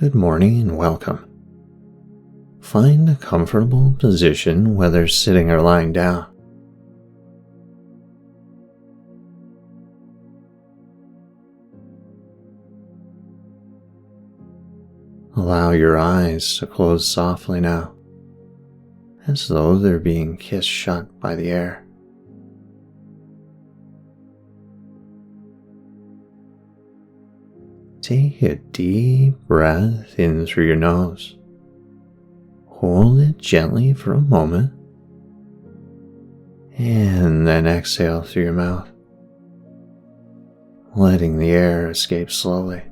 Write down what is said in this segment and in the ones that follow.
Good morning and welcome. Find a comfortable position, whether sitting or lying down. Allow your eyes to close softly now, as though they're being kissed shut by the air. Take a deep breath in through your nose. Hold it gently for a moment, and then exhale through your mouth, letting the air escape slowly.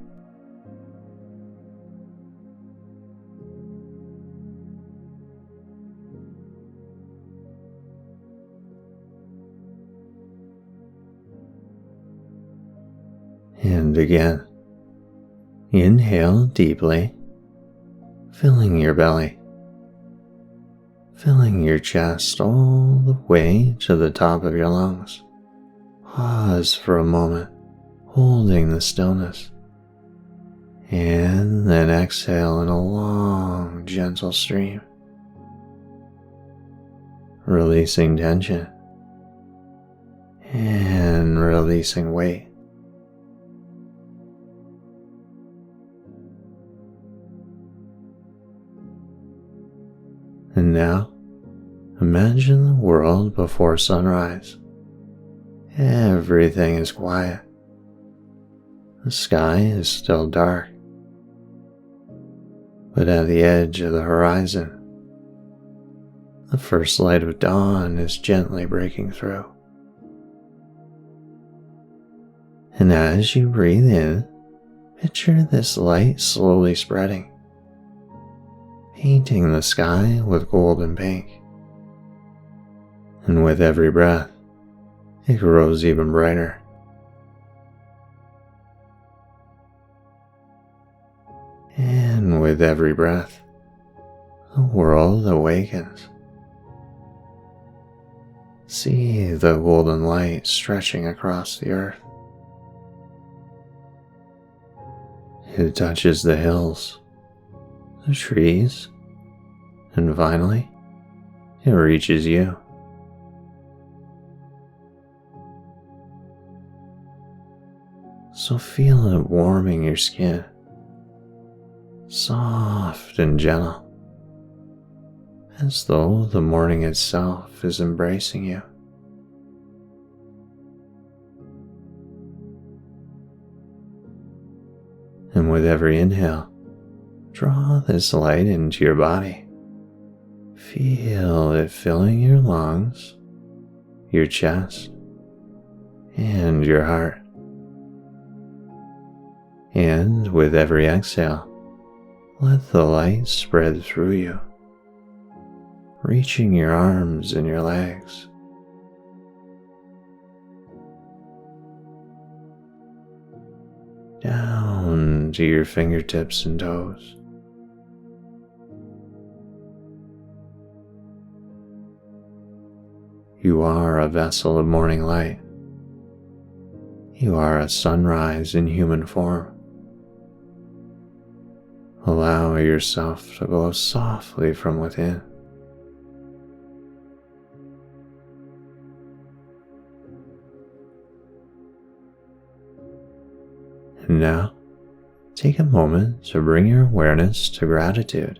And again, inhale deeply, filling your belly, filling your chest all the way to the top of your lungs. Pause for a moment, holding the stillness, and then exhale in a long, gentle stream, releasing tension and releasing weight. And now, imagine the world before sunrise. Everything is quiet. The sky is still dark. But at the edge of the horizon, the first light of dawn is gently breaking through. And as you breathe in, picture this light slowly spreading, painting the sky with gold and pink. And with every breath, it grows even brighter. And with every breath, the world awakens. See the golden light stretching across the earth. It touches the hills, the trees, and finally, it reaches you. So feel it warming your skin, soft and gentle, as though the morning itself is embracing you. And with every inhale, draw this light into your body. Feel it filling your lungs, your chest, and your heart. And with every exhale, let the light spread through you, reaching your arms and your legs. Down to your fingertips and toes. You are a vessel of morning light. You are a sunrise in human form. Allow yourself to glow softly from within. And now, take a moment to bring your awareness to gratitude.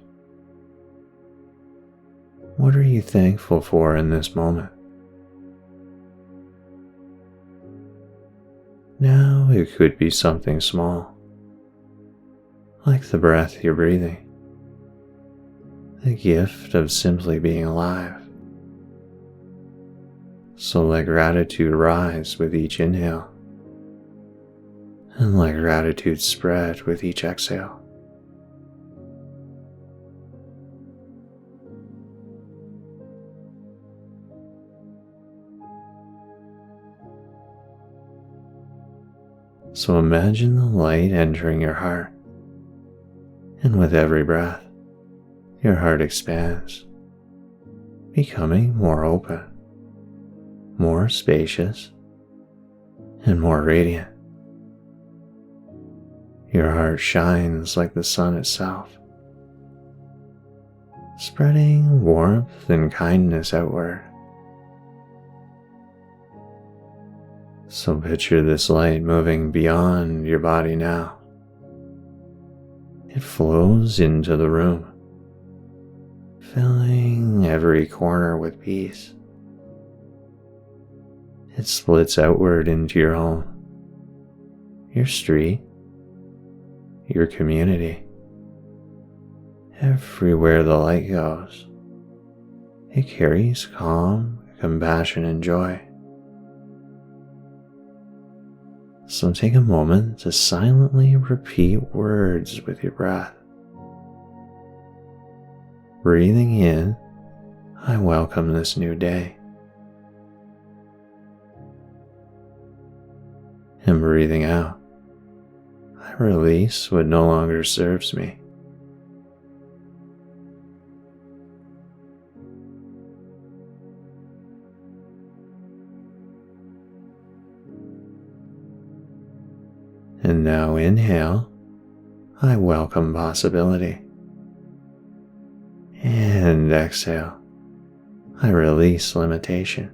What are you thankful for in this moment? Now it could be something small, like the breath you're breathing, the gift of simply being alive. So let gratitude rise with each inhale, and let gratitude spread with each exhale. So imagine the light entering your heart, and with every breath, your heart expands, becoming more open, more spacious, and more radiant. Your heart shines like the sun itself, spreading warmth and kindness outward. So picture this light moving beyond your body now. It flows into the room, filling every corner with peace. It splits outward into your home, your street, your community. Everywhere the light goes, it carries calm, compassion, and joy. So take a moment to silently repeat words with your breath. Breathing in, I welcome this new day. And breathing out, I release what no longer serves me. And now inhale, I welcome possibility. And exhale, I release limitation.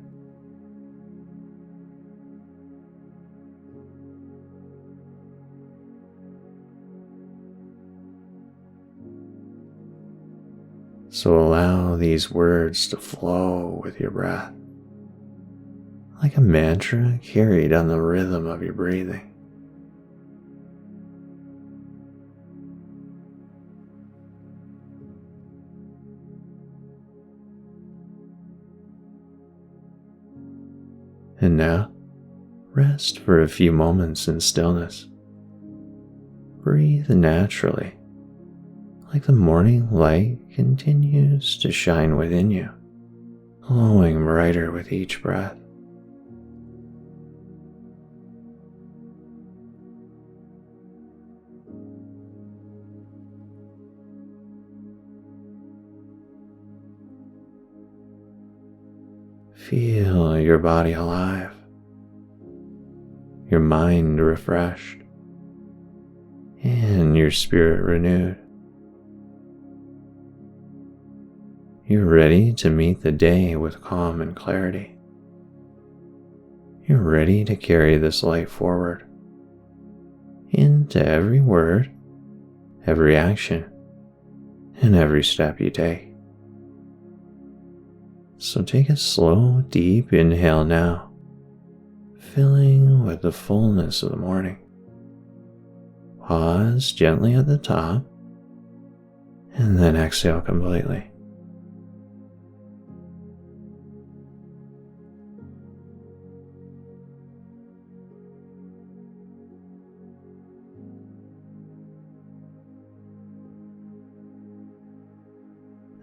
So allow these words to flow with your breath, like a mantra carried on the rhythm of your breathing. And now, rest for a few moments in stillness. Breathe naturally, like the morning light continues to shine within you, glowing brighter with each breath. Feel your body alive, your mind refreshed, and your spirit renewed. You're ready to meet the day with calm and clarity. You're ready to carry this light forward into every word, every action, and every step you take. So take a slow, deep inhale now, filling with the fullness of the morning. Pause gently at the top, and then exhale completely.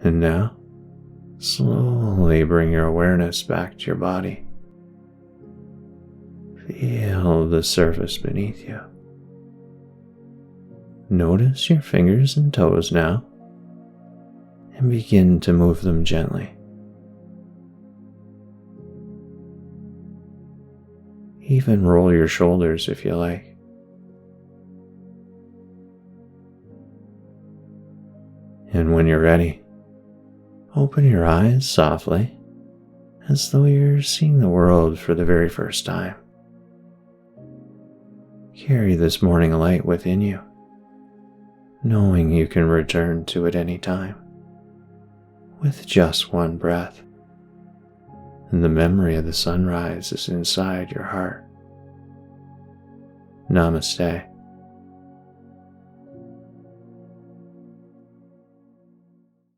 And now, slowly bring your awareness back to your body. Feel the surface beneath you. Notice your fingers and toes now, and begin to move them gently. Even roll your shoulders if you like. And when you're ready, open your eyes softly, as though you're seeing the world for the very first time. Carry this morning light within you, knowing you can return to it any time, with just one breath, and the memory of the sunrise is inside your heart. Namaste.